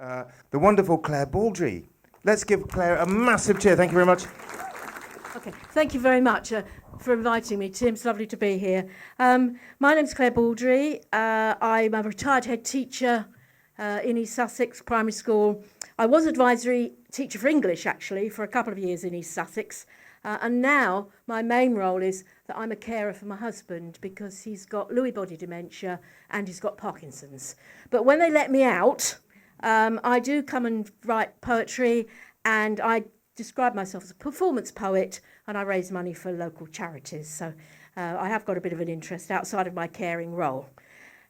the wonderful Claire Baldry. Let's give Claire a massive cheer. Thank you very much. Okay, thank you very much for inviting me, Tim. It's lovely to be here. My name's Claire Baldry. I'm a retired head teacher in East Sussex Primary School. I was advisory teacher for English, actually, for a couple of years in East Sussex. And now my main role is that I'm a carer for my husband because he's got Lewy body dementia and he's got Parkinson's. But when they let me out, I do come and write poetry, and I describe myself as a performance poet, and I raise money for local charities. So I have got a bit of an interest outside of my caring role.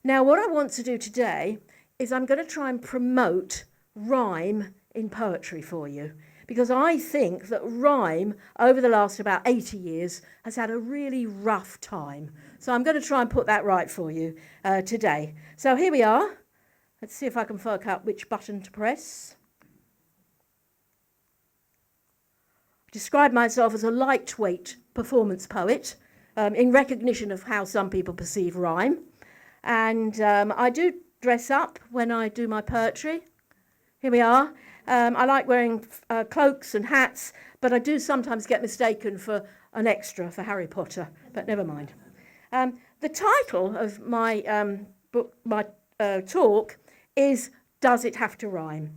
Now, what I want to do today is I'm going to try and promote rhyme in poetry for you, because I think that rhyme over the last about 80 years has had a really rough time. So I'm going to try and put that right for you today. So here we are. Let's see if I can work out which button to press. I describe myself as a lightweight performance poet in recognition of how some people perceive rhyme. And I do dress up when I do my poetry. Here we are. I like wearing cloaks and hats, but I do sometimes get mistaken for an extra for Harry Potter, but never mind. The title of my book, my talk is Does It Have to Rhyme?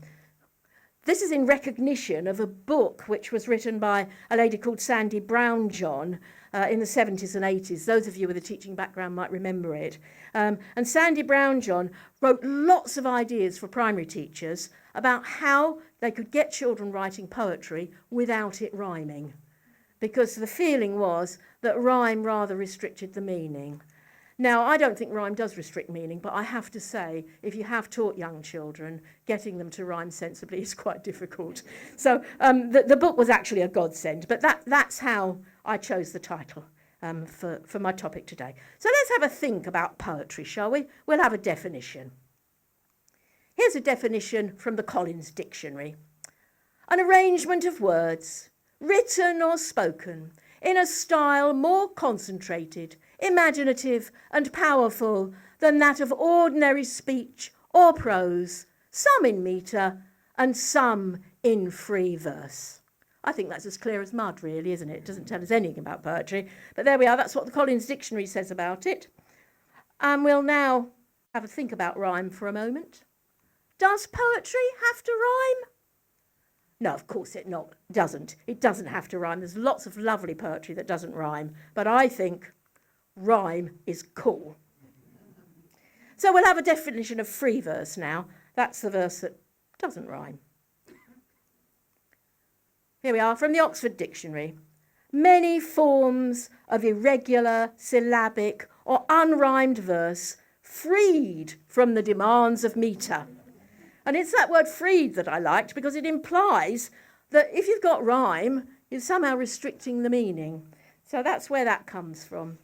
This is in recognition of a book which was written by a lady called Sandy Brownjohn in the 70s and 80s. Those of you with a teaching background might remember it. And Sandy Brownjohn wrote lots of ideas for primary teachers about how they could get children writing poetry without it rhyming, because the feeling was that rhyme rather restricted the meaning. Now, I don't think rhyme does restrict meaning, but I have to say, if you have taught young children, getting them to rhyme sensibly is quite difficult. So the book was actually a godsend, but that's how I chose the title for my topic today. So let's have a think about poetry, shall we? We'll have a definition. Here's a definition from the Collins Dictionary. An arrangement of words, written or spoken, in a style more concentrated, imaginative and powerful than that of ordinary speech or prose, some in metre and some in free verse. I think that's as clear as mud, really, isn't it? It doesn't tell us anything about poetry, but there we are. That's what the Collins Dictionary says about it. And we'll now have a think about rhyme for a moment. Does poetry have to rhyme? No, of course it doesn't. It doesn't have to rhyme. There's lots of lovely poetry that doesn't rhyme, but I think rhyme is cool. So we'll have a definition of free verse now. That's the verse that doesn't rhyme. Here we are from the Oxford Dictionary. Many forms of irregular, syllabic or unrhymed verse freed from the demands of metre. And it's that word freed that I liked, because it implies that if you've got rhyme, you're somehow restricting the meaning. So that's where that comes from.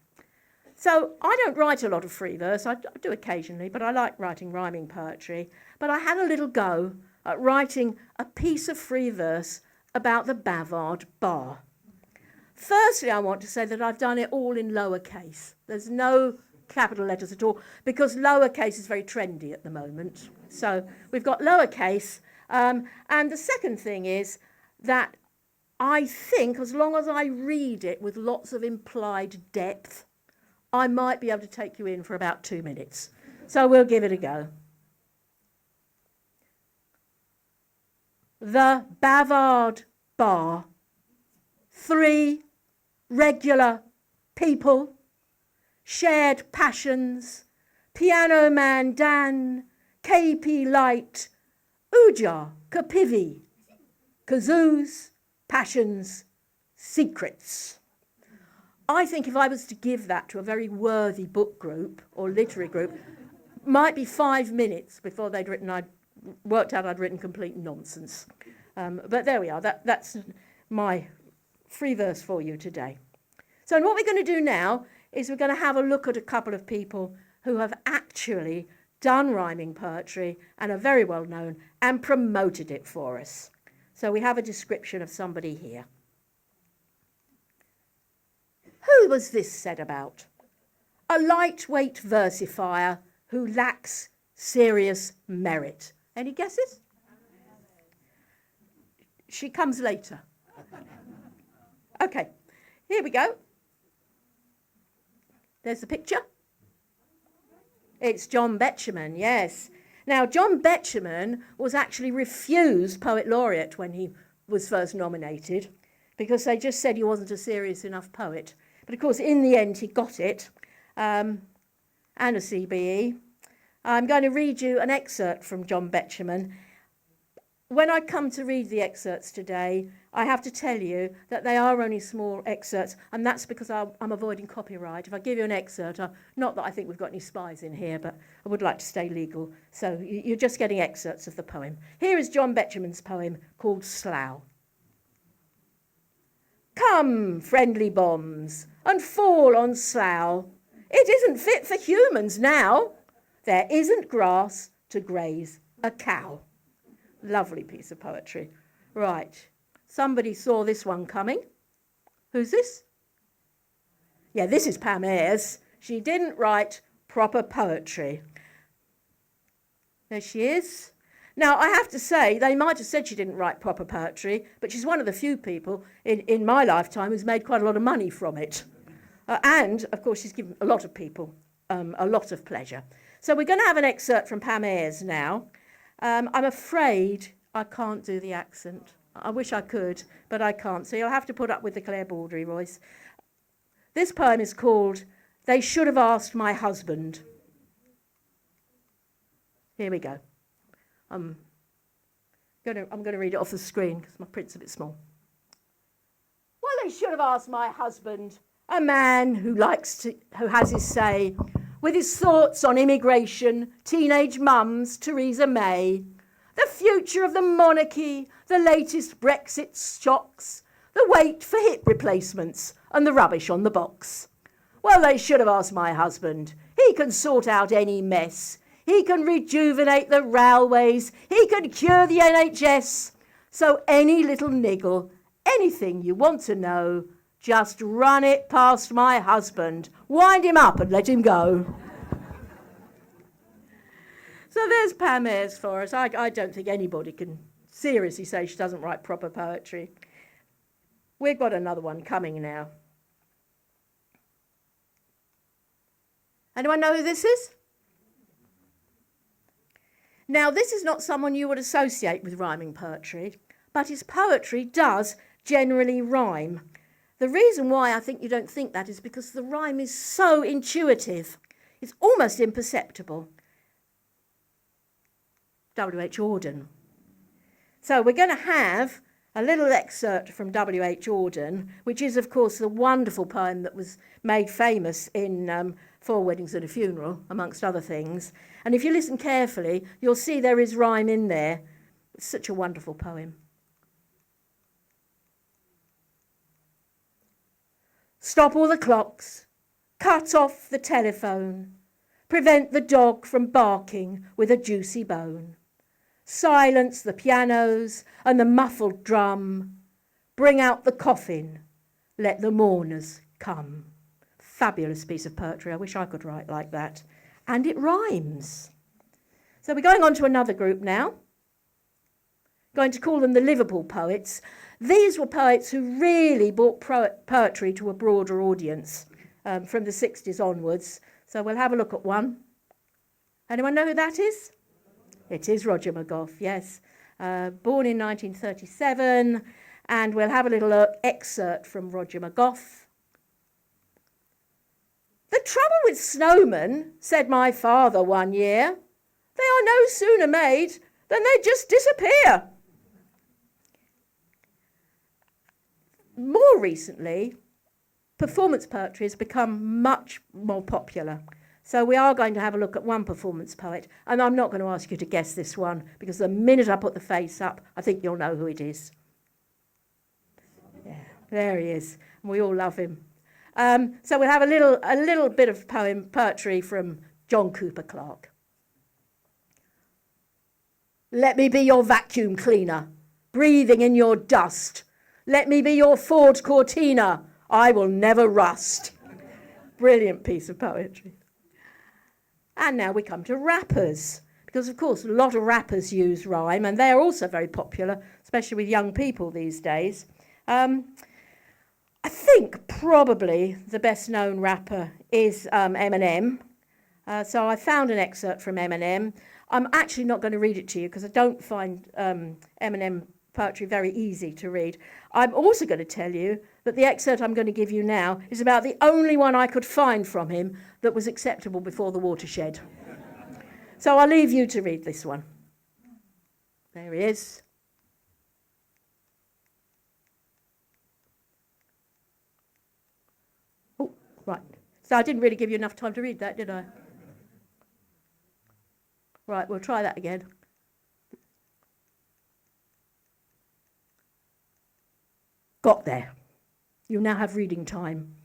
So I don't write a lot of free verse. I do occasionally, but I like writing rhyming poetry. But I had a little go at writing a piece of free verse about the Bavard bar. Firstly, I want to say that I've done it all in lowercase. There's no capital letters at all, because lowercase is very trendy at the moment. So we've got lowercase. And the second thing is that I think as long as I read it with lots of implied depth, I might be able to take you in for about 2 minutes. So we'll give it a go. The Bavard bar. 3 regular people, shared passions, piano man Dan, KP Light, Ujar, Kapivi, kazoos, passions, secrets. I think if I was to give that to a very worthy book group or literary group, might be 5 minutes before they'd worked out I'd written complete nonsense. But there we are. That's my free verse for you today. So what we're going to do now is we're going to have a look at a couple of people who have actually done rhyming poetry and are very well known and promoted it for us. So we have a description of somebody here. Who was this said about? A lightweight versifier who lacks serious merit. Any guesses? She comes later. Okay, here we go. There's the picture. It's John Betjeman, yes. Now, John Betjeman was actually refused Poet Laureate when he was first nominated because they just said he wasn't a serious enough poet. But of course, in the end, he got it, and a CBE. I'm going to read you an excerpt from John Betjeman. When I come to read the excerpts today, I have to tell you that they are only small excerpts, and that's because I'm avoiding copyright. If I give you an excerpt, not that I think we've got any spies in here, but I would like to stay legal. So you're just getting excerpts of the poem. Here is John Betjeman's poem called Slough. Come, friendly bombs, and fall on Slough. It isn't fit for humans now. There isn't grass to graze a cow. Lovely piece of poetry. Right. Somebody saw this one coming. Who's this? Yeah, this is Pam Ayres. She didn't write proper poetry. There she is. Now, I have to say, they might have said she didn't write proper poetry, but she's one of the few people in my lifetime who's made quite a lot of money from it. And, of course, she's given a lot of people a lot of pleasure. So we're going to have an excerpt from Pam Ayres now. I'm afraid I can't do the accent. I wish I could, but I can't. So you'll have to put up with the Claire Baldry voice. This poem is called They Should Have Asked My Husband. Here we go. I'm going to read it off the screen because my print's a bit small. Well, they should have asked my husband, a man who has his say, with his thoughts on immigration, teenage mums, Theresa May, the future of the monarchy, the latest Brexit shocks, the wait for hip replacements, and the rubbish on the box. Well, they should have asked my husband. He can sort out any mess. He can rejuvenate the railways. He can cure the NHS. So any little niggle, anything you want to know, just run it past my husband. Wind him up and let him go. So there's Pam Ayres for us. I don't think anybody can seriously say she doesn't write proper poetry. We've got another one coming now. Anyone know who this is? Now, this is not someone you would associate with rhyming poetry, but his poetry does generally rhyme. The reason why I think you don't think that is because the rhyme is so intuitive. It's almost imperceptible. W.H. Auden. So we're going to have a little excerpt from W.H. Auden, which is, of course, the wonderful poem that was made famous in Four Weddings and a Funeral, amongst other things. And if you listen carefully, you'll see there is rhyme in there. It's such a wonderful poem. Stop all the clocks, cut off the telephone, prevent the dog from barking with a juicy bone, silence the pianos and the muffled drum, bring out the coffin, let the mourners come. Fabulous piece of poetry. I wish I could write like that. And it rhymes. So we're going on to another group now. Going to call them the Liverpool poets. These were poets who really brought poetry to a broader audience from the 60s onwards. So we'll have a look at one. Anyone know who that is? It is Roger McGough, yes. Born in 1937. And we'll have a little excerpt from Roger McGough. The trouble with snowmen, said my father one year, they are no sooner made than they just disappear. More recently, performance poetry has become much more popular. So we are going to have a look at one performance poet, and I'm not going to ask you to guess this one, because the minute I put the face up, I think you'll know who it is. Yeah, there he is, and we all love him. So we'll have a little bit of poetry from John Cooper Clarke. Let me be your vacuum cleaner, breathing in your dust. Let me be your Ford Cortina, I will never rust. Brilliant piece of poetry. And now we come to rappers, because, of course, a lot of rappers use rhyme, and they're also very popular, especially with young people these days. I think probably the best-known rapper is Eminem. So I found an excerpt from Eminem. I'm actually not going to read it to you because I don't find Eminem poetry very easy to read. I'm also going to tell you that the excerpt I'm going to give you now is about the only one I could find from him that was acceptable before the watershed. So I'll leave you to read this one. There he is. Oh, right. So I didn't really give you enough time to read that, did I? Right, we'll try that again. Got there. You now have reading time.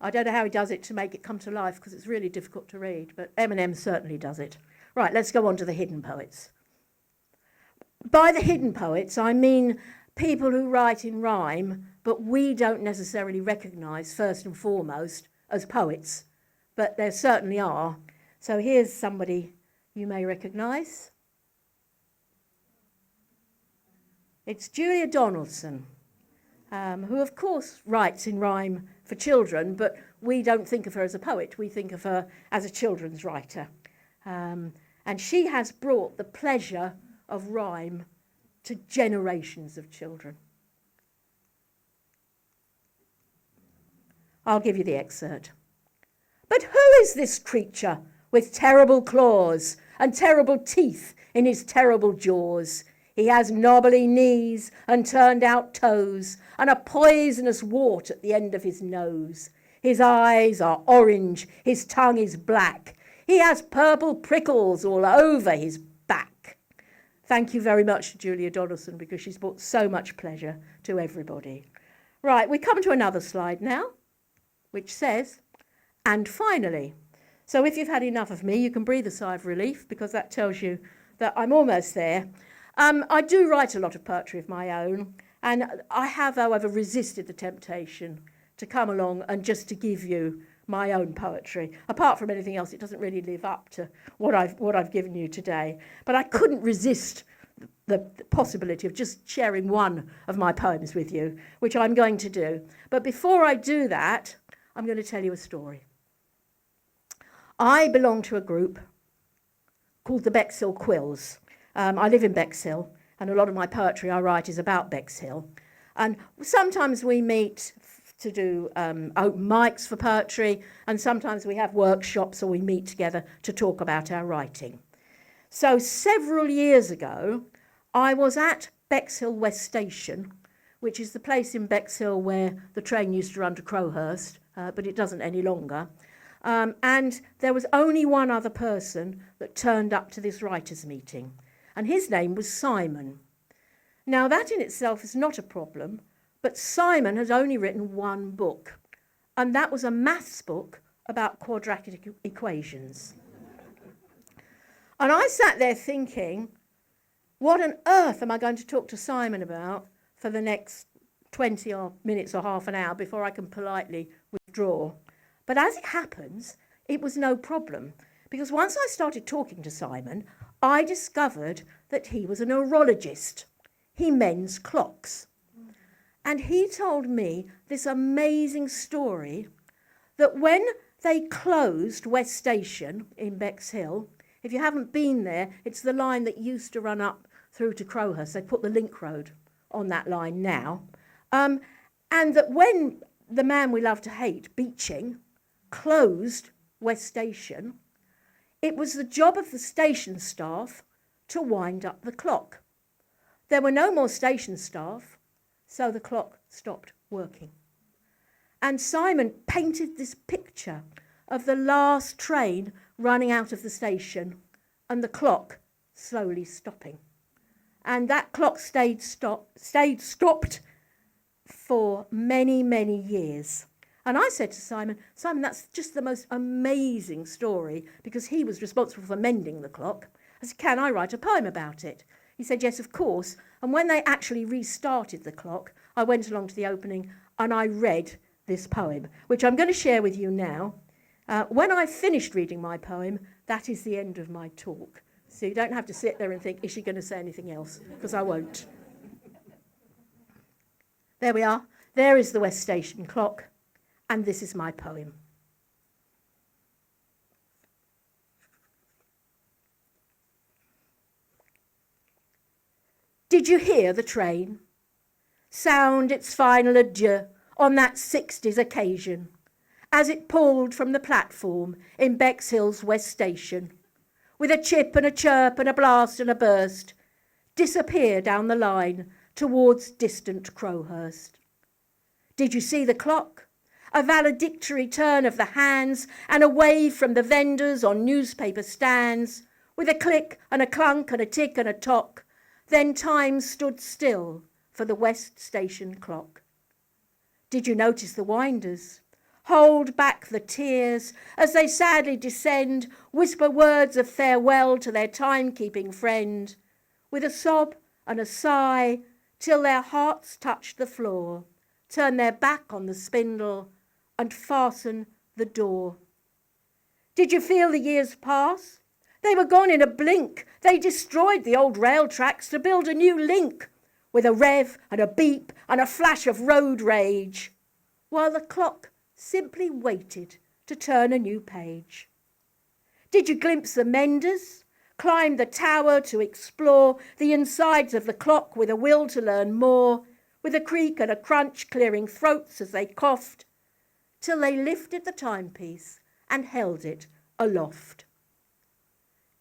I don't know how he does it to make it come to life because it's really difficult to read, but Eminem certainly does it. Right, let's go on to the hidden poets. By the hidden poets, I mean people who write in rhyme, but we don't necessarily recognise first and foremost as poets, but there certainly are. So here's somebody you may recognise. It's Julia Donaldson, who of course writes in rhyme for children, but we don't think of her as a poet, we think of her as a children's writer. And she has brought the pleasure of rhyme to generations of children. I'll give you the excerpt. But who is this creature with terrible claws and terrible teeth in his terrible jaws? He has knobbly knees and turned out toes and a poisonous wart at the end of his nose. His eyes are orange, his tongue is black. He has purple prickles all over his back. Thank you very much to Julia Donaldson because she's brought so much pleasure to everybody. Right, we come to another slide now, which says, and finally. So if you've had enough of me, you can breathe a sigh of relief because that tells you that I'm almost there. I do write a lot of poetry of my own, and I have, however, resisted the temptation to come along and just to give you my own poetry. Apart from anything else, it doesn't really live up to what I've given you today. But I couldn't resist the possibility of just sharing one of my poems with you, which I'm going to do. But before I do that, I'm going to tell you a story. I belong to a group called the Bexhill Quills. I live in Bexhill, and a lot of my poetry I write is about Bexhill. And sometimes we meet to do open mics for poetry, and sometimes we have workshops or we meet together to talk about our writing. So several years ago, I was at Bexhill West Station, which is the place in Bexhill where the train used to run to Crowhurst, but it doesn't any longer. And there was only one other person that turned up to this writers' meeting, and his name was Simon. Now, that in itself is not a problem, but Simon had only written one book, and that was a maths book about quadratic equations. And I sat there thinking, what on earth am I going to talk to Simon about for the next 20 minutes or half an hour before I can politely withdraw? But as it happens, it was no problem, because once I started talking to Simon, I discovered that he was a neurologist. He mends clocks. And he told me this amazing story that when they closed West Station in Bexhill, if you haven't been there, it's the line that used to run up through to Crowhurst. They put the link road on that line now. And that when the man we love to hate, Beeching, closed West Station, it was the job of the station staff to wind up the clock. There were no more station staff, so the clock stopped working. And Simon painted this picture of the last train running out of the station and the clock slowly stopping. And that clock stayed stopped for many, many years. And I said to Simon, that's just the most amazing story, because he was responsible for mending the clock. I said, can I write a poem about it? He said, yes, of course. And when they actually restarted the clock, I went along to the opening and I read this poem, which I'm going to share with you now. When I've finished reading my poem, that is the end of my talk. So you don't have to sit there and think, is she going to say anything else? Because I won't. There we are. There is the West Station clock, and this is my poem. Did you hear the train sound its final adieu on that 60s occasion as it pulled from the platform in Bexhill's West Station, with a chip and a chirp and a blast and a burst, disappear down the line towards distant Crowhurst? Did you see the clock? A valedictory turn of the hands and a wave from the vendors on newspaper stands, with a click and a clunk and a tick and a tock. Then time stood still for the West Station clock. Did you notice the winders hold back the tears as they sadly descend, whisper words of farewell to their timekeeping friend, with a sob and a sigh till their hearts touch the floor, turn their back on the spindle and fasten the door? Did you feel the years pass? They were gone in a blink. They destroyed the old rail tracks to build a new link, with a rev and a beep and a flash of road rage, while the clock simply waited to turn a new page. Did you glimpse the menders, climb the tower to explore the insides of the clock with a will to learn more, with a creak and a crunch clearing throats as they coughed, till they lifted the timepiece and held it aloft?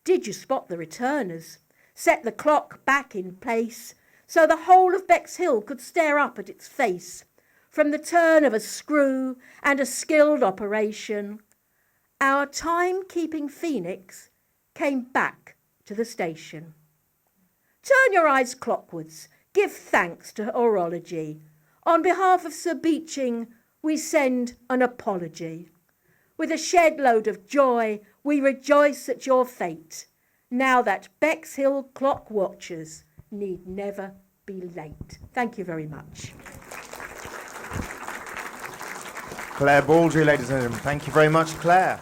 Did you spot the returners, set the clock back in place, so the whole of Bexhill could stare up at its face, from the turn of a screw and a skilled operation? Our timekeeping phoenix came back to the station. Turn your eyes clockwards, give thanks to horology. On behalf of Sir Beeching, we send an apology. With a shed load of joy, we rejoice at your fate, now that Bexhill clock watchers need never be late. Thank you very much. Claire Baldry, ladies and gentlemen. Thank you very much, Claire.